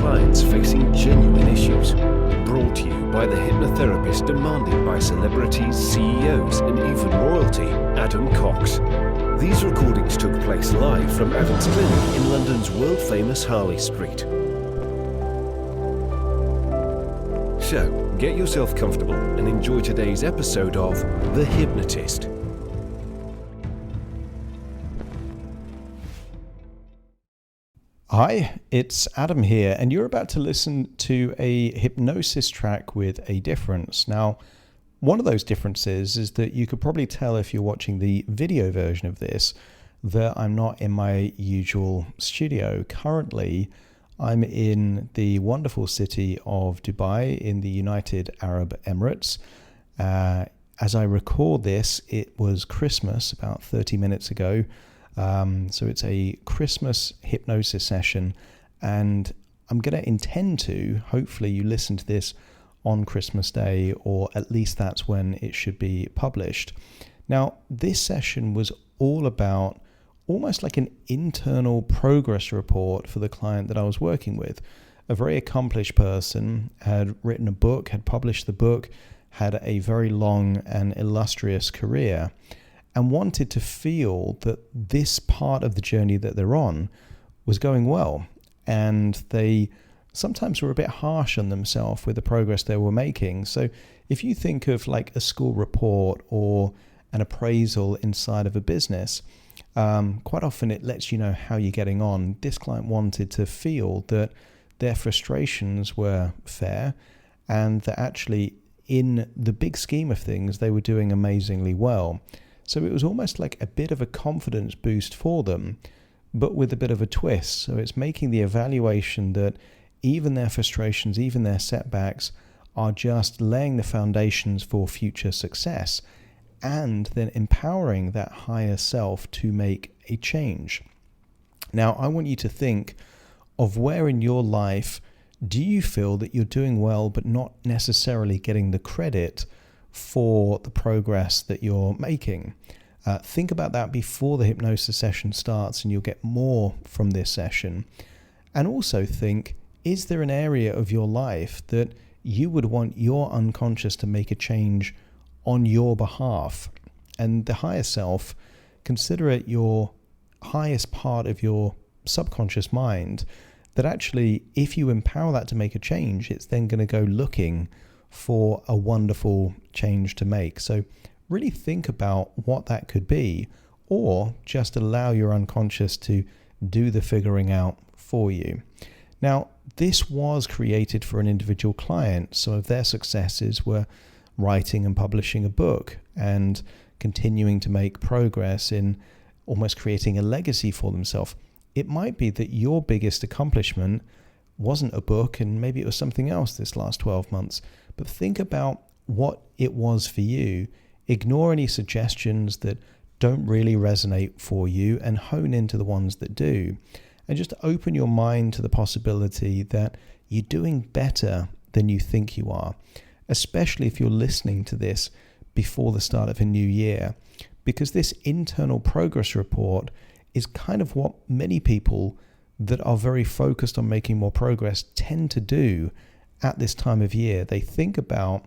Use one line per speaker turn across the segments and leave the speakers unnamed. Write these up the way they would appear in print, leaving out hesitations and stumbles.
clients facing genuine issues. Brought to you by the hypnotherapist demanded by celebrities, CEOs, and even royalty, Adam Cox. These recordings took place live from Adam's clinic in London's world-famous Harley Street. So, get yourself comfortable and enjoy today's episode of The Hypnotist.
Hi, it's Adam here, and you're about to listen to a hypnosis track with a difference. Now, one of those differences is that you could probably tell if you're watching the video version of this that I'm not in my usual studio. Currently, I'm in the wonderful city of Dubai in the United Arab Emirates. As I record this, it was Christmas about 30 minutes ago. So it's a Christmas hypnosis session, and I'm going to intend to, hopefully you listen to this on Christmas Day, or at least that's when it should be published. Now, this session was all about almost like an internal progress report for the client that I was working with. A very accomplished person, had written a book, had published the book, had a very long and illustrious career, and wanted to feel that this part of the journey that they're on was going well. And they sometimes were a bit harsh on themselves with the progress they were making. So if you think of like a school report or an appraisal inside of a business, quite often it lets you know how you're getting on. This client wanted to feel that their frustrations were fair and that actually in the big scheme of things, they were doing amazingly well. So it was almost like a bit of a confidence boost for them, but with a bit of a twist. So it's making the evaluation that even their frustrations, even their setbacks are just laying the foundations for future success, and then empowering that higher self to make a change. Now, I want you to think of where in your life do you feel that you're doing well, but not necessarily getting the credit for the progress that you're making. Think about that before the hypnosis session starts, and you'll get more from this session. And also think, is there an area of your life that you would want your unconscious to make a change on your behalf? And the higher self, consider it your highest part of your subconscious mind, that actually if you empower that to make a change, it's then going to go looking for a wonderful change to make. So really think about what that could be, or just allow your unconscious to do the figuring out for you. Now, this was created for an individual client. Some of their successes were writing and publishing a book and continuing to make progress in almost creating a legacy for themselves. It might be that your biggest accomplishment wasn't a book, and maybe it was something else this last 12 months. But think about what it was for you. Ignore any suggestions that don't really resonate for you and hone into the ones that do. And just open your mind to the possibility that you're doing better than you think you are, especially if you're listening to this before the start of a new year, because this internal progress report is kind of what many people that are very focused on making more progress tend to do at this time of year. They think about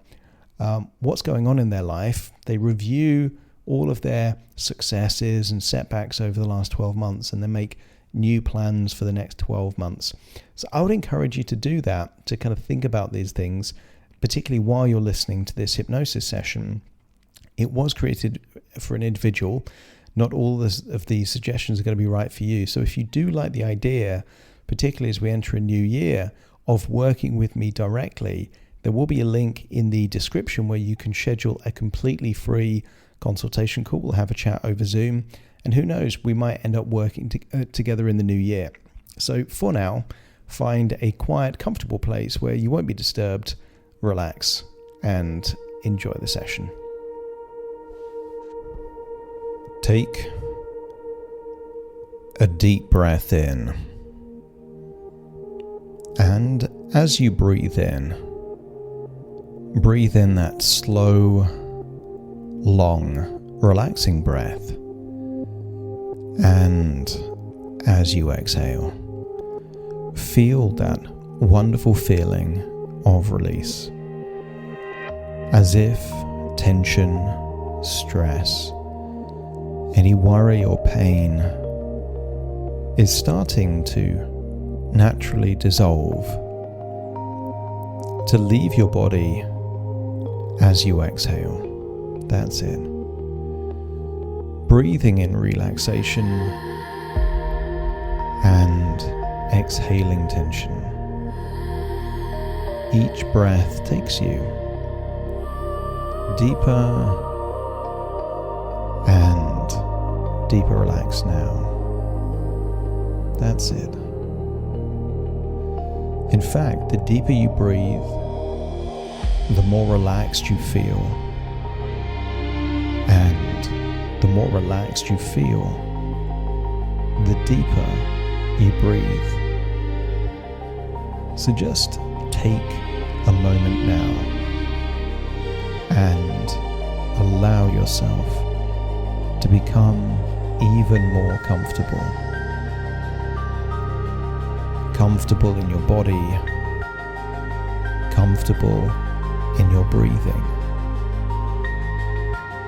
what's going on in their life. They review all of their successes and setbacks over the last 12 months, and they make new plans for the next 12 months. So I would encourage you to do that, to kind of think about these things, particularly while you're listening to this hypnosis session. It was created for an individual. Not all of these suggestions are going to be right for you. So if you do like the idea, particularly as we enter a new year, of working with me directly, there will be a link in the description where you can schedule a completely free consultation call. We'll have a chat over Zoom, and who knows, we might end up working together in the new year. So for now, find a quiet, comfortable place where you won't be disturbed, relax, and enjoy the session. Take a deep breath in, and as you breathe in that slow, long, relaxing breath, and as you exhale, feel that wonderful feeling of release, as if tension, stress, any worry or pain is starting to naturally dissolve, to leave your body as you exhale. That's it. Breathing in relaxation and exhaling tension. Each breath takes you deeper and deeper relaxed now. That's it. In fact, the deeper you breathe, the more relaxed you feel. And the more relaxed you feel, the deeper you breathe. So just take a moment now and allow yourself to become even more comfortable. Comfortable in your body, comfortable in your breathing,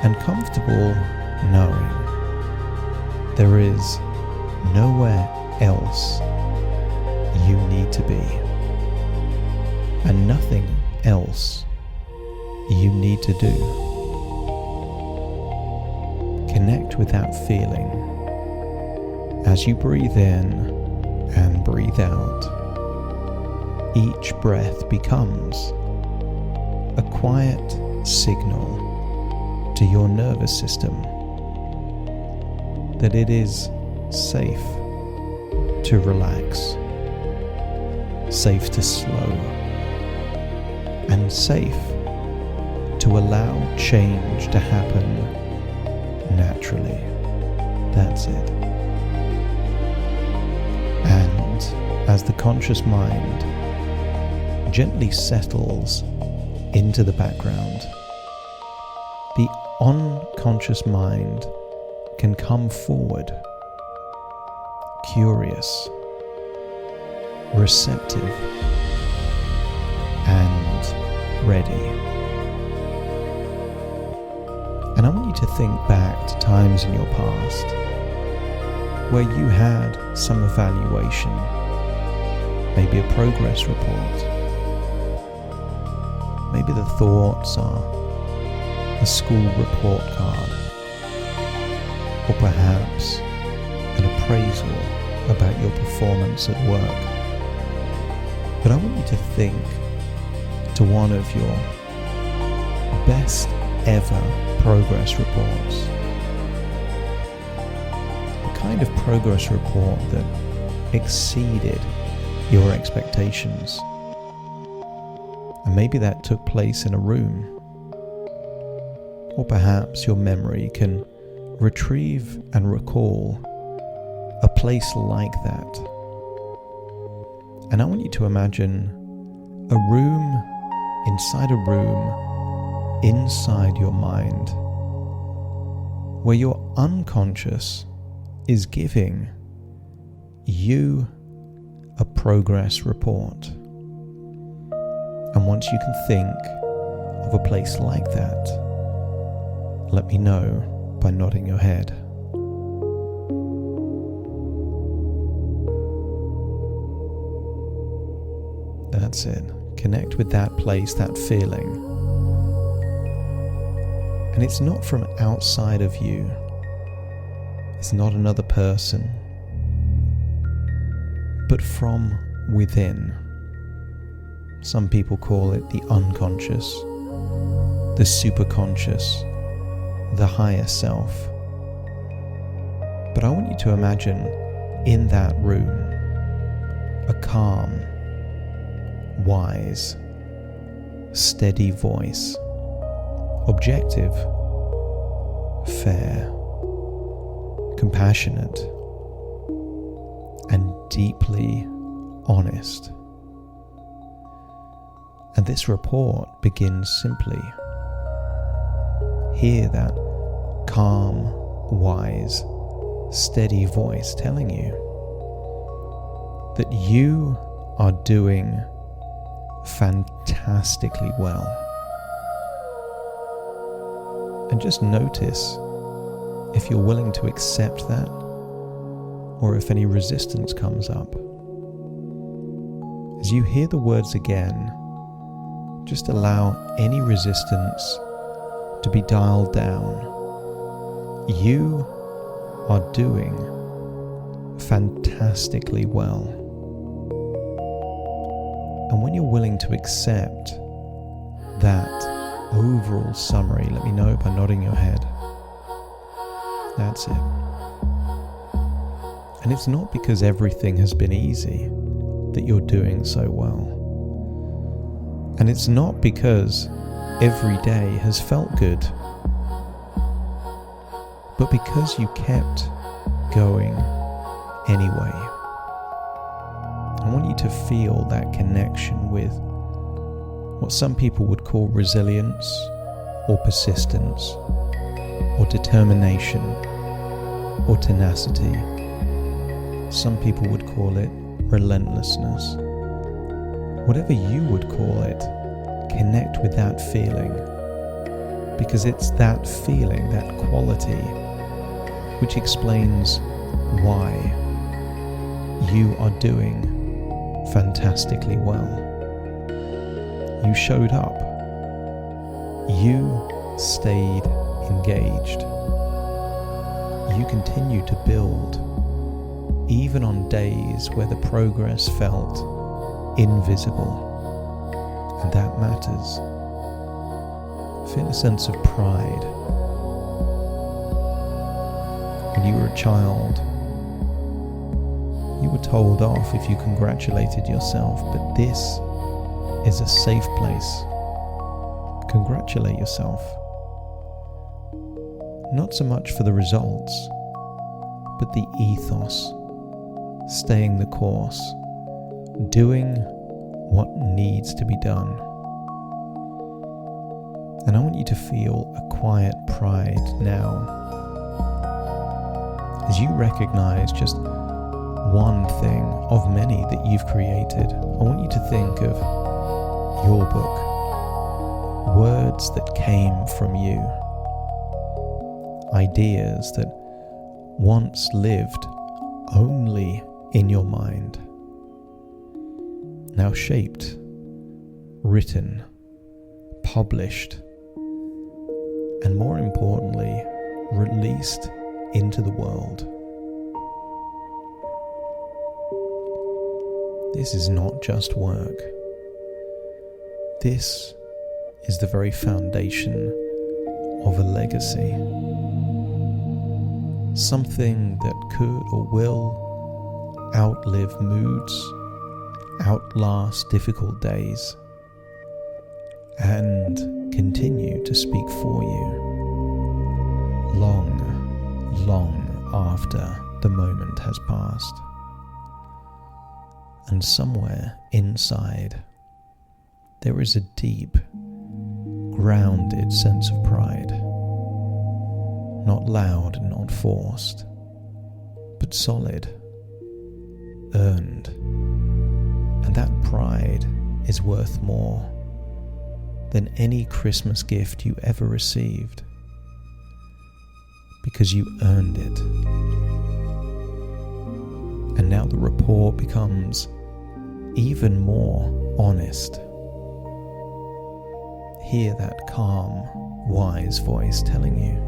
and comfortable knowing there is nowhere else you need to be, and nothing else you need to do. Connect with that feeling as you breathe in and breathe out. Each breath becomes a quiet signal to your nervous system that it is safe to relax, safe to slow, and safe to allow change to happen naturally. That's it. And as the conscious mind gently settles into the background, the unconscious mind can come forward, curious, receptive, and ready. And I want you to think back to times in your past where you had some evaluation, maybe a progress report. Maybe the thoughts are a school report card, or perhaps an appraisal about your performance at work. But I want you to think to one of your best ever progress reports. The kind of progress report that exceeded your expectations. And maybe that took place in a room. Or perhaps your memory can retrieve and recall a place like that. And I want you to imagine a room inside a room inside your mind where your unconscious is giving you a progress report. And once you can think of a place like that, let me know by nodding your head. That's it. Connect with that place, that feeling. And it's not from outside of you. It's not another person, but from within. Some people call it the unconscious, the superconscious, the higher self. But I want you to imagine in that room a calm, wise, steady voice, objective, fair, compassionate, and deeply honest. And this report begins simply. Hear that calm, wise, steady voice telling you that you are doing fantastically well. And just notice if you're willing to accept that, or if any resistance comes up. As you hear the words again, just allow any resistance to be dialed down. You are doing fantastically well. And when you're willing to accept that overall summary, let me know by nodding your head. That's it. And it's not because everything has been easy that you're doing so well. And it's not because every day has felt good, but because you kept going anyway. I want you to feel that connection with what some people would call resilience, or persistence, or determination, or tenacity. Some people would call it relentlessness. Whatever you would call it, connect with that feeling, because it's that feeling, that quality, which explains why you are doing fantastically well. You showed up. You stayed engaged. You continued to build, even on days where the progress felt invisible. And that matters. Feel a sense of pride. When you were a child, you were told off if you congratulated yourself, but this is a safe place. Congratulate yourself. Not so much for the results, but the ethos, staying the course, doing what needs to be done. And I want you to feel a quiet pride now, as you recognize just one thing of many that you've created. I want you to think of your book, words that came from you, ideas that once lived only in your mind, now shaped, written, published, and more importantly, released into the world. This is not just work. This is the very foundation of a legacy. Something that could or will outlive moods, outlast difficult days, and continue to speak for you long, long after the moment has passed. And somewhere inside, there is a deep, grounded sense of pride. Not loud and not forced, but solid, earned. And that pride is worth more than any Christmas gift you ever received, because you earned it. And now the rapport becomes even more honest. Hear that calm, wise voice telling you,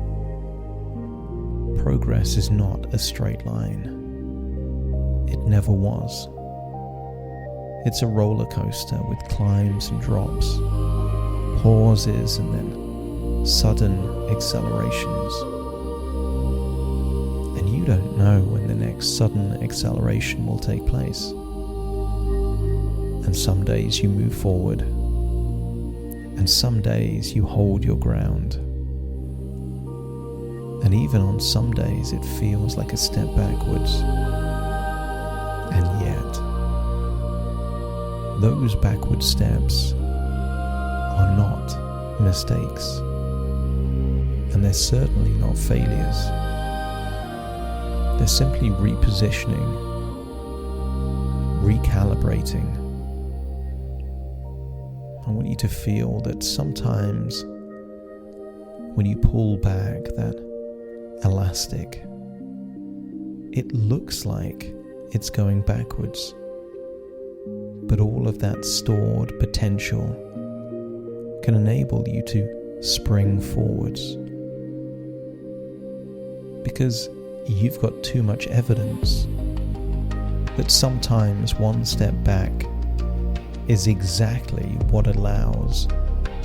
progress is not a straight line. It never was. It's a roller coaster with climbs and drops, pauses and then sudden accelerations. And you don't know when the next sudden acceleration will take place. And some days you move forward, and some days you hold your ground. And even on some days it feels like a step backwards. And yet, those backward steps are not mistakes. And they're certainly not failures. They're simply repositioning, recalibrating, I want you to feel that sometimes when you pull back that elastic, it looks like it's going backwards. But all of that stored potential can enable you to spring forwards. Because you've got too much evidence that sometimes one step back is exactly what allows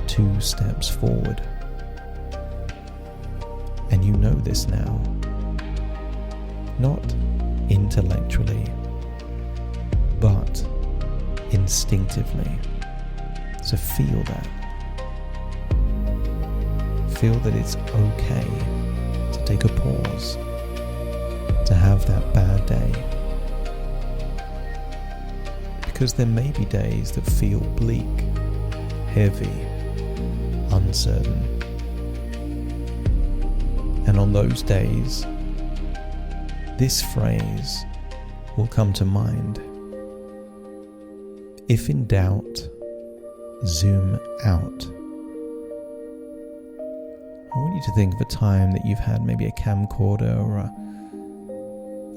2 steps forward. And you know this now, not intellectually, but instinctively. So feel that. Feel that it's okay to take a pause, to have that bad day. Because there may be days that feel bleak, heavy, uncertain. And on those days, this phrase will come to mind. If in doubt, zoom out. I want you to think of a time that you've had maybe a camcorder or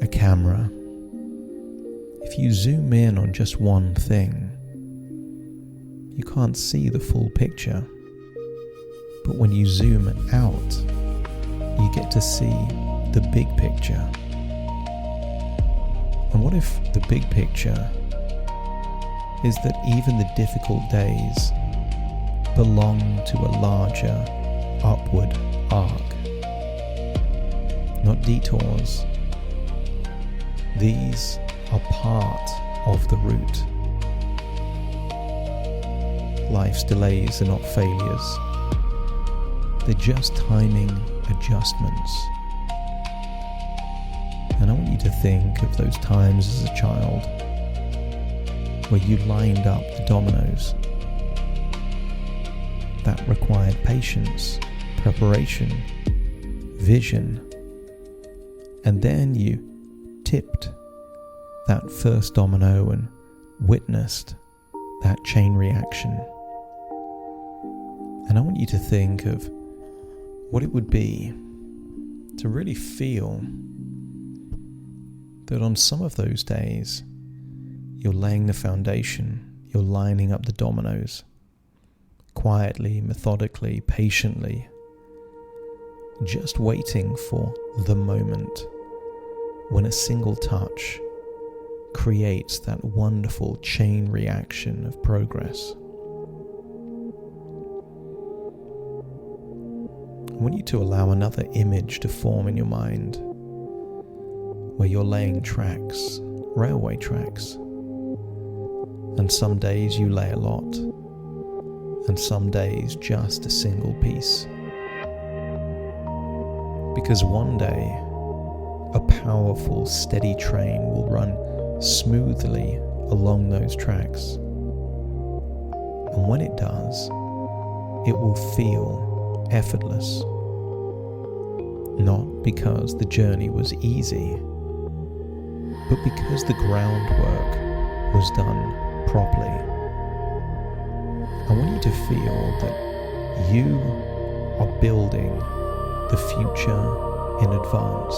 a camera. If you zoom in on just one thing, you can't see the full picture. But when you zoom out, you get to see the big picture. And what if the big picture is that even the difficult days belong to a larger upward arc, not detours. These are part of the route. Life's delays are not failures. They're just timing adjustments. And I want you to think of those times as a child where you lined up the dominoes. That required patience, preparation, vision, and then you tipped that first domino and witnessed that chain reaction. And I want you to think of what it would be to really feel that on some of those days you're laying the foundation, you're lining up the dominoes, quietly, methodically, patiently, just waiting for the moment when a single touch creates that wonderful chain reaction of progress. I want you to allow another image to form in your mind where you're laying tracks, railway tracks. And some days you lay a lot, and some days just a single piece. Because one day, a powerful, steady train will run smoothly along those tracks. And when it does, it will feel effortless. Not because the journey was easy, but because the groundwork was done properly. I want you to feel that you are building the future in advance.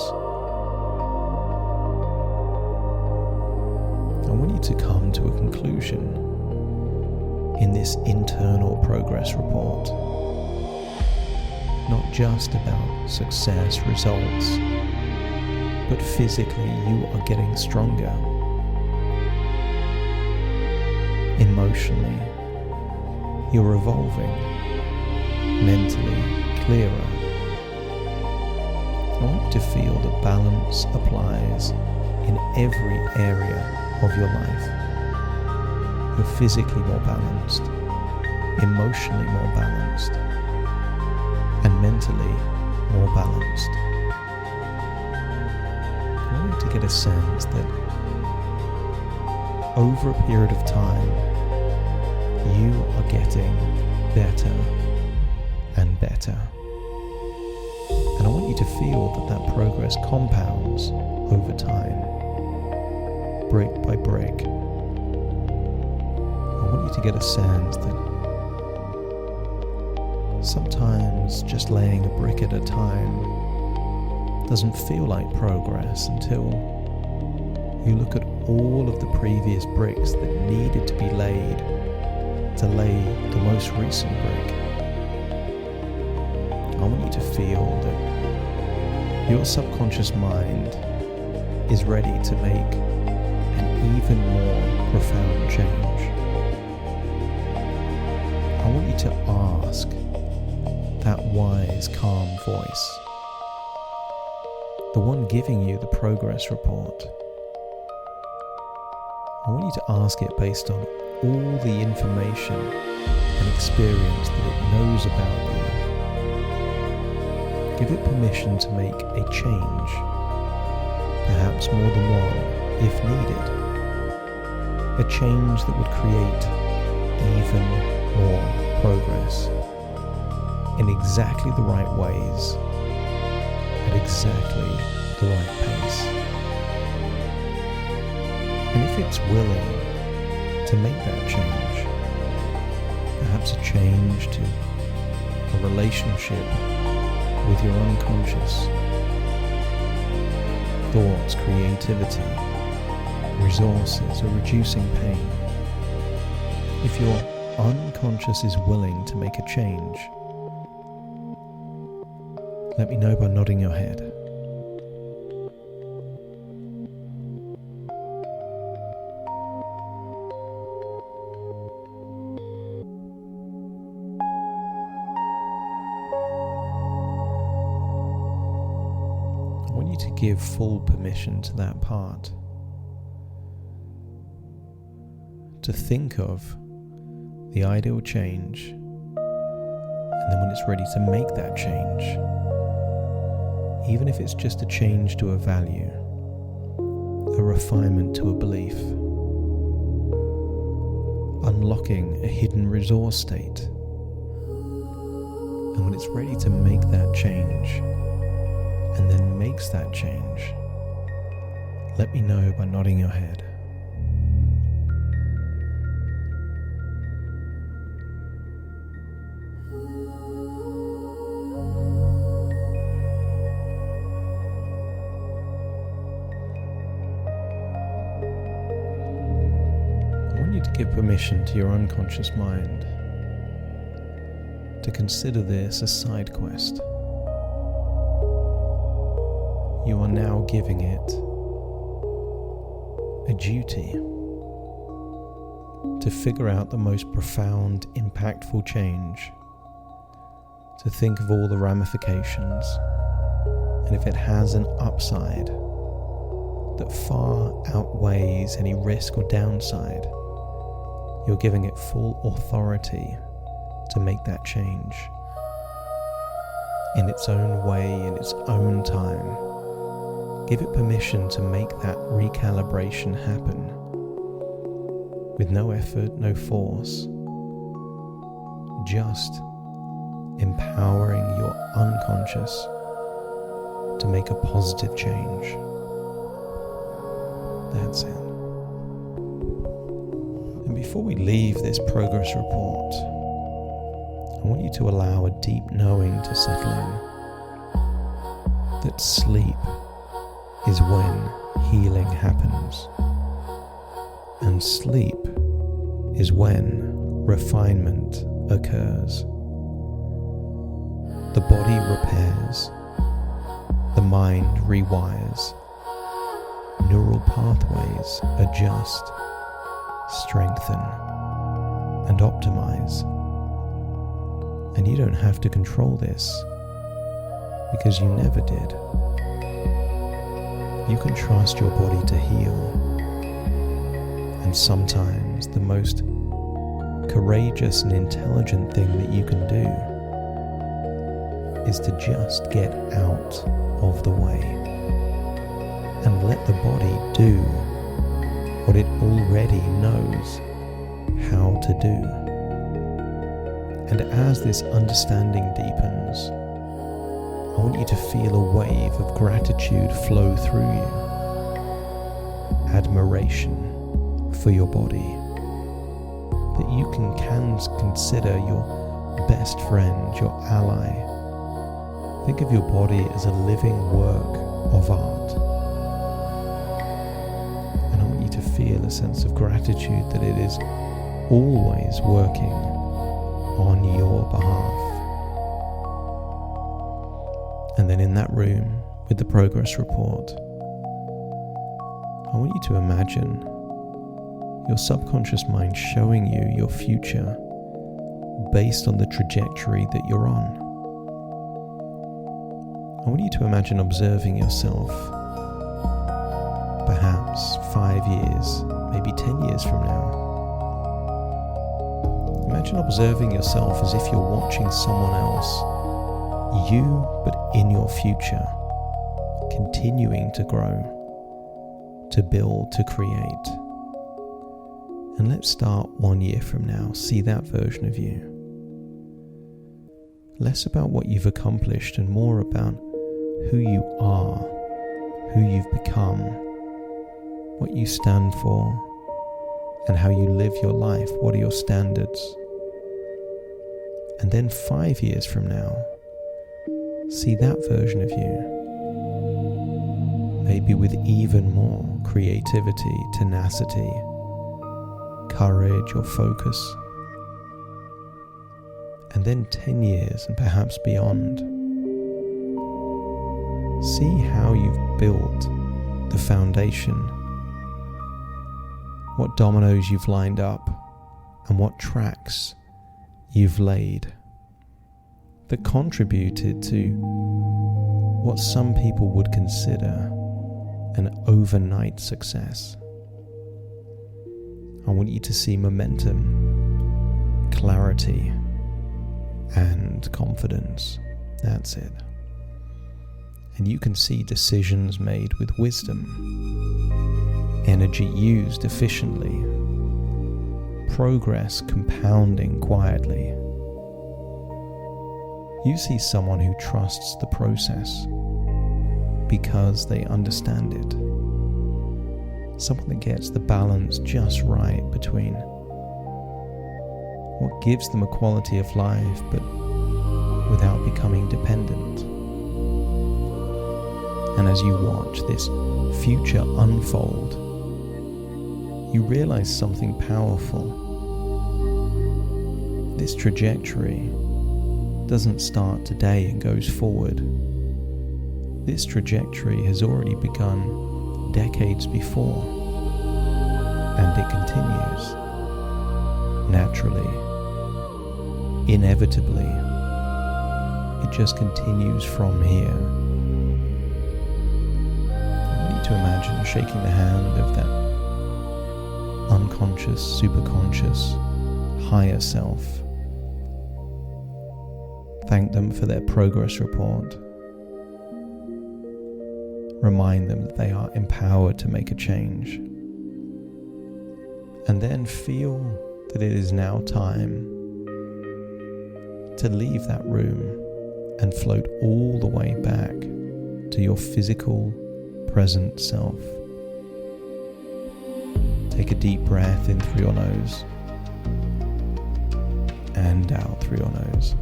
I want you to come to a conclusion in this internal progress report. Not just about success results, but physically you are getting stronger. Emotionally, you're evolving. Mentally, clearer. I want you to feel that balance applies in every area of your life. You're physically more balanced, emotionally more balanced, and mentally more balanced. I want you to get a sense that over a period of time, you are getting better and better. And I want you to feel that that progress compounds over time, brick by brick. I want you to get a sense that Sometimes just laying a brick at a time doesn't feel like progress until you look at all of the previous bricks that needed to be laid to lay the most recent brick. I want you to feel that your subconscious mind is ready to make an even more profound change. I want you to ask that wise, calm voice, the one giving you the progress report. I want you to ask it based on all the information and experience that it knows about you. Give it permission to make a change, perhaps more than one, if needed. A change that would create even more progress in exactly the right ways, at exactly the right pace. And if it's willing to make that change, perhaps a change to a relationship with your unconscious, thoughts, creativity, resources, or reducing pain. If your unconscious is willing to make a change, let me know by nodding your head. I want you to give full permission to that part to think of the ideal change, and then when it's ready to make that change, even if it's just a change to a value, a refinement to a belief, unlocking a hidden resource state, and when it's ready to make that change, and then makes that change, let me know by nodding your head. Give permission to your unconscious mind to consider this a side quest. You are now giving it a duty to figure out the most profound, impactful change, to think of all the ramifications, and if it has an upside that far outweighs any risk or downside, you're giving it full authority to make that change in its own way, in its own time. Give it permission to make that recalibration happen with no effort, no force, just empowering your unconscious to make a positive change. That's it. And before we leave this progress report, I want you to allow a deep knowing to settle in that sleep is when healing happens, and sleep is when refinement occurs. The body repairs, the mind rewires, neural pathways adjust, strengthen, and optimize. And you don't have to control this, because you never did. You can trust your body to heal. And sometimes the most courageous and intelligent thing that you can do is to just get out of the way and let the body do what it already knows how to do. And as this understanding deepens, I want you to feel a wave of gratitude flow through you. Admiration for your body. That you can consider your best friend, your ally. Think of your body as a living work of art. And I want you to feel a sense of gratitude that it is always working on your behalf. And then in that room with the progress report, I want you to imagine your subconscious mind showing you your future based on the trajectory that you're on. I want you to imagine observing yourself perhaps 5 years, maybe 10 years from now. Imagine observing yourself as if you're watching someone else, you but in your future, continuing to grow, to build, to create. And let's start 1 year from now. See that version of you. Less about what you've accomplished and more about who you are, who you've become, what you stand for, and how you live your life. What are your standards? And then 5 years from now, see that version of you. Maybe with even more creativity, tenacity, courage or focus. And then 10 years and perhaps beyond. See how you've built the foundation, what dominoes you've lined up, and what tracks you've laid that contributed to what some people would consider an overnight success. I want you to see momentum, clarity, and confidence. That's it. And you can see decisions made with wisdom, energy used efficiently, progress compounding quietly. You see someone who trusts the process because they understand it. Someone that gets the balance just right between what gives them a quality of life but without becoming dependent. And as you watch this future unfold, you realize something powerful. This trajectory doesn't start today and goes forward. This trajectory has already begun decades before, and it continues naturally, inevitably. It just continues from here. I want you to imagine shaking the hand of that unconscious, superconscious, higher self. Thank them for their progress report. Remind them that they are empowered to make a change. And then feel that it is now time to leave that room and float all the way back to your physical, present self. Take a deep breath in through your nose and out through your nose.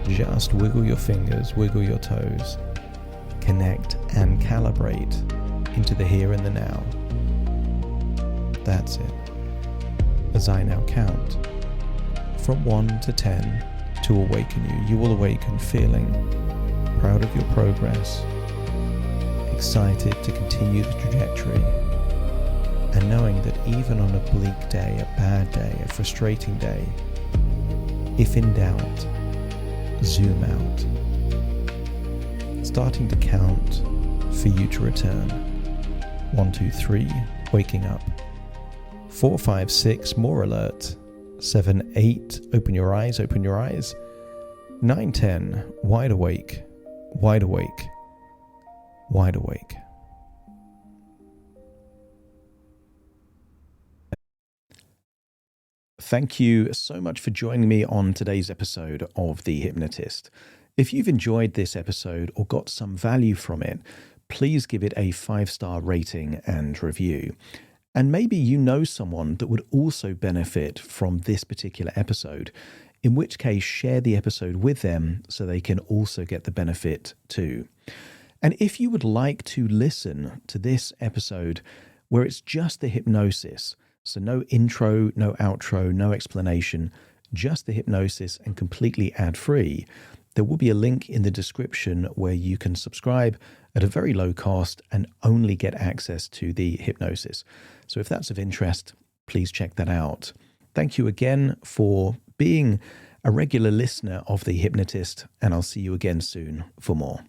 Just wiggle your fingers, wiggle your toes. Connect and calibrate into the here and the now. That's it. As I now count from 1 to 10 to awaken you, you will awaken feeling proud of your progress, excited to continue the trajectory, and knowing that even on a bleak day, a bad day, a frustrating day, if in doubt, zoom out. Starting to count for you to return. 1, 2, 3, waking up. 4, 5, 6, more alert. 7, 8, open your eyes, open your eyes. 9, 10, wide awake, wide awake, wide awake. Thank you so much for joining me on today's episode of The Hypnotist. If you've enjoyed this episode or got some value from it, please give it a 5-star rating and review. And maybe you know someone that would also benefit from this particular episode. in which case share the episode with them so they can also get the benefit too. And if you would like to listen to this episode where it's just the hypnosis, so no intro, no outro, no explanation, just the hypnosis and completely ad-free, there will be a link in the description where you can subscribe at a very low cost and only get access to the hypnosis. So if that's of interest, please check that out. Thank you again for being a regular listener of The Hypnotist, and I'll see you again soon for more.